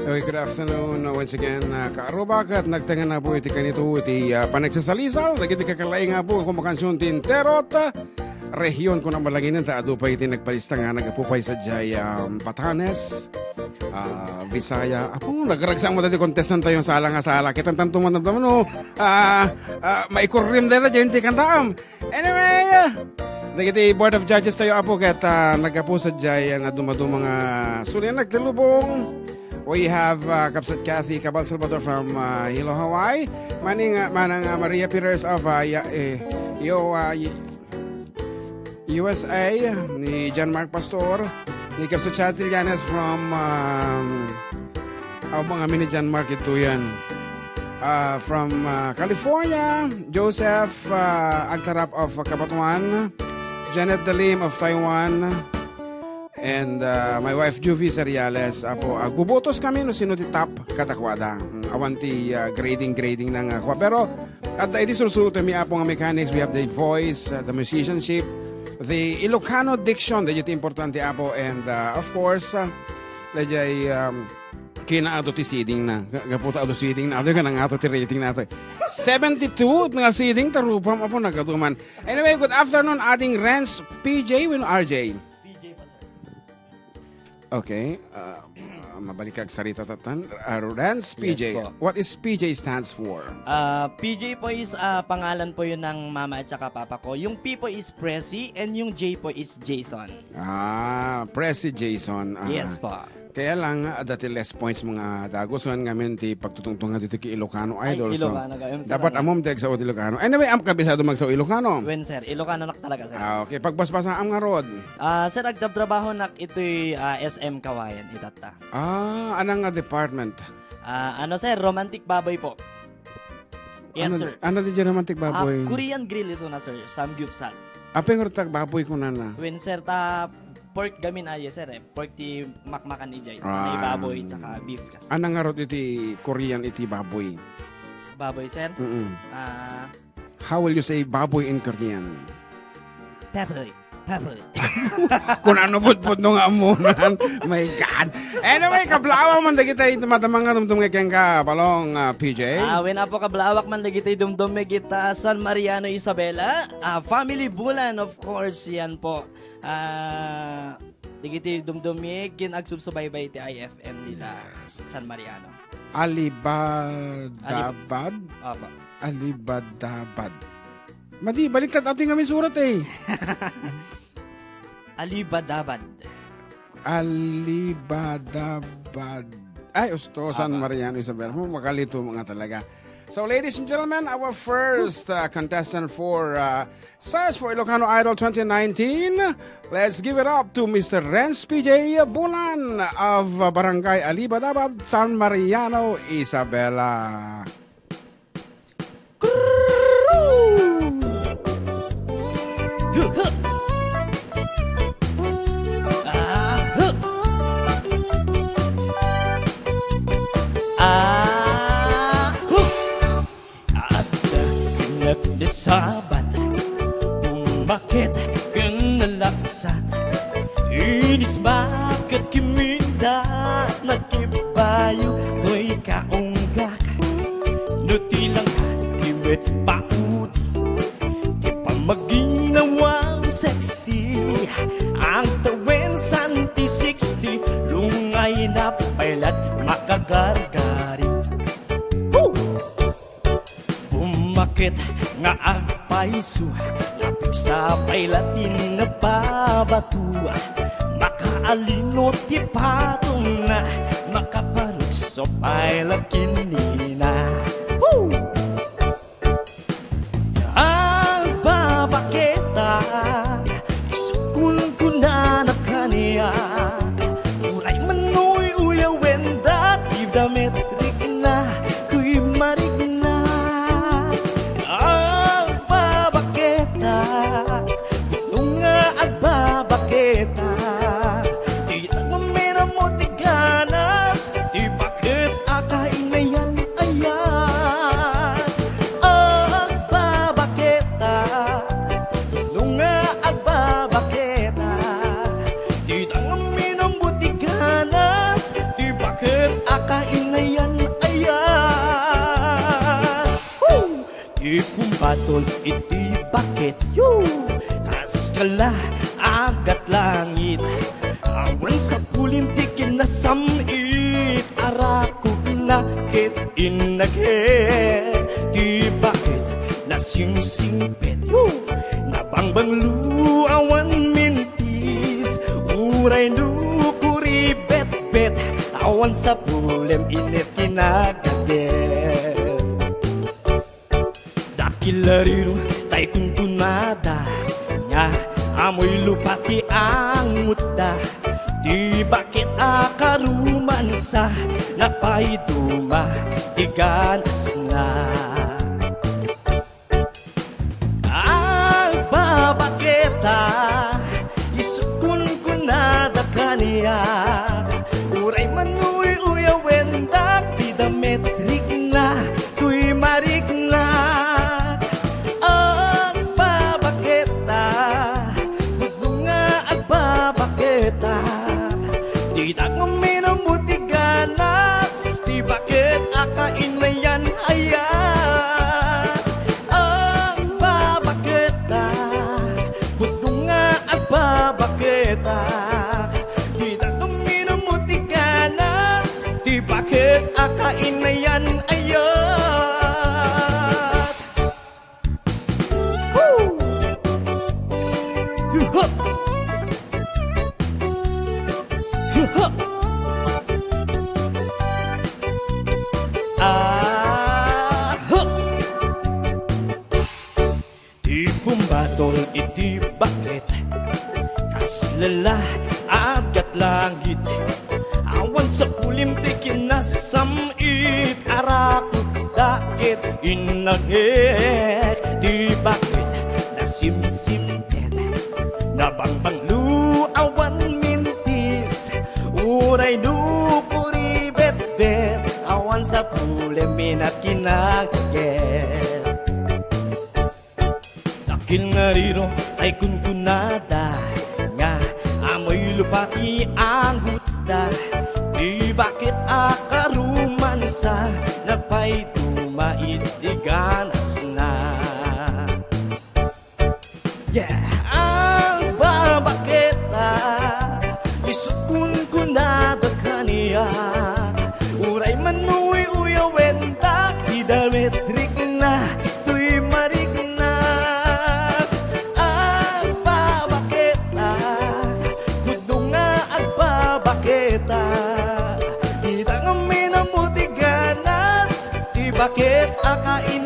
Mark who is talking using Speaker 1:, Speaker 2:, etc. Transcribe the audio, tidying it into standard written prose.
Speaker 1: Okay, good afternoon once again, kaarubak at nagtanga na po iti kanito iti panagsasalisal, nagiti kakalay nga po kumakansyon tinterot, rehiyon ko na malaginan ta ado pa iti nagpalista nga nagapupay sa Jay Batanes, Visaya. Apo, nagragsang mo dati contestant tayo sa nga sala. Kitang tantuman na naman, maikurim din na dyan, di kantaam. Anyway, nagiti Board of Judges tayo apo kat nagapo sa Jay na dumadong mga sulian nagtilubong. We have Kapsat Kathy Cabal Salvador from Hilo, Hawaii. Manang Maria Peters of USA. Ni John Mark Pastor. Ni Kapsat Chatrillanes from mga ni John Mark ito yan. From California. Joseph Agtarap of Kabatuan. Janet Dalim of Taiwan. And my wife Juvie Seriales apo agbubotos kami no sino ti top katakwada awanti grading ng ako pero at edi susunod mi apo nga mechanics, we have the voice, the musicianship, the Ilocano diction that importante apo, and of course dajay kina ato ti seeding na gaputa ato seeding na ato ka nang ato ti rating nato 72 nga seeding tarupam apo nagatuman. Anyway, good afternoon ating Renz PJ with RJ. Okay, mabalik kag sarita tatan. Renz PJ.
Speaker 2: Yes,
Speaker 1: what is PJ stands for?
Speaker 2: PJ po is pangalan po yun ng mama at saka papa ko. Yung P po is Prezi and yung J po is Jason.
Speaker 1: Prezi Jason.
Speaker 2: Yes po.
Speaker 1: Kaya lang, dati less points mga dagosan ngamin ti pagtutungtungan dito ki Ilocano Idol.
Speaker 2: Ay, Ilocano kayo.
Speaker 1: Dapat amom deg sa Ilocano. Anyway, am kabisado mag sa Ilocano.
Speaker 2: When sir, Ilocano nak talaga sir.
Speaker 1: Okay, pagbasbasa am nga rod.
Speaker 2: Sir, agdabdrabaho nak ito'y SM Kawayan itata.
Speaker 1: Anong nga department?
Speaker 2: Ano sir, romantic baboy po. Yes sir.
Speaker 1: Ano di romantic baboy?
Speaker 2: Korean grill iso na sir, samgyupsal.
Speaker 1: Apeng rutag baboy ko na.
Speaker 2: When sir, pork gamin sir pork ti makmakan ijay. May baboy tsaka beef kas.
Speaker 1: Anong nga rod iti Korean iti baboy?
Speaker 2: Baboy sir?
Speaker 1: How will you say baboy in Korean?
Speaker 2: Baboy.
Speaker 1: Kung ano putput nung amunan. My God. Anyway, kablawa man da kita matamang nga dumdum nga ka palong PJ.
Speaker 2: When apo kablawak man lagi tayo dumdum kita San Mariano Isabela. Family Bulan of course yan po. Digiti dumdumi kin-agsubsubaybay ti IFM dito sa San Mariano.
Speaker 1: Alibadabad?
Speaker 2: Opo.
Speaker 1: Alibadabad. Madi, baliktad ating ngamin surat eh.
Speaker 2: Alibadabad.
Speaker 1: Alibadabad. Ay, usto, San Mariano Isabel. Makalito mga talaga. So, ladies and gentlemen, our first contestant for Search for Ilocano Idol 2019. Let's give it up to Mr. Renz PJ Bulan of Barangay Alibadabad, San Mariano, Isabela.
Speaker 2: Sabat kung bakit kinalaksan inis bakit kiminda nagkibayo to'y kaunggak nutilang ibet paut di pa maginawang sexy ang tawin santi 60 lungay na pailat makagargari bumakit nga agpaiso lapik sa pailatin na babatua makaalinot ti patong na makaparugso pailakin nina ang babaketa isukun ko na kaniya uray manoy uyawenda ibdametrik na kuy marig di at mamira mo ti ganas di bakit akain na yan Di pumbatol iti bakit Yo! Kaskala agat langit Awan sa pulintikin na samit Arako pinakit inaghe Di bakit nasingsingpet Nabangbang luawan mintis Uray nukuri bet-bet Awan sa pulem init kinagadet Dakilariro tay kuntunada Nga amoy lupati ang muta Di bakit akaruman sa napay duma Tiganas na Ang babaketa Isukun kunada kaniya Uray manuy uyawendak Pidametrik na Tuy marik na Ang babaketa Budunga ang babaketa Di minamutiganas Di bakit akain na yan ayan Ang babaketa Budunga ang babaketa Di minamutiganas Di bakit akain na yan ayan Woo! Yuha! Yuha! Di pumbatol iti bakit Kaslala agat langit Awan sa pulim tikin na samit Arako dakit inagit Di bakit nasimsimpet Nabangbang luawan mintis Uray nupuri bet-bet Awan sa pulem minat kinagaget Dakil nga riro ay kunkunada Nga amoy lupati ang huta Di bakit akaruman sa napay tumait iganas na Yeah! Ang babaketa Isukun kunada kaniya Uray manuy uyawendak Pidametrik na Tuy marik na Ang babaketa Budunga ang babaketa Di minamutiganas Di bakit akain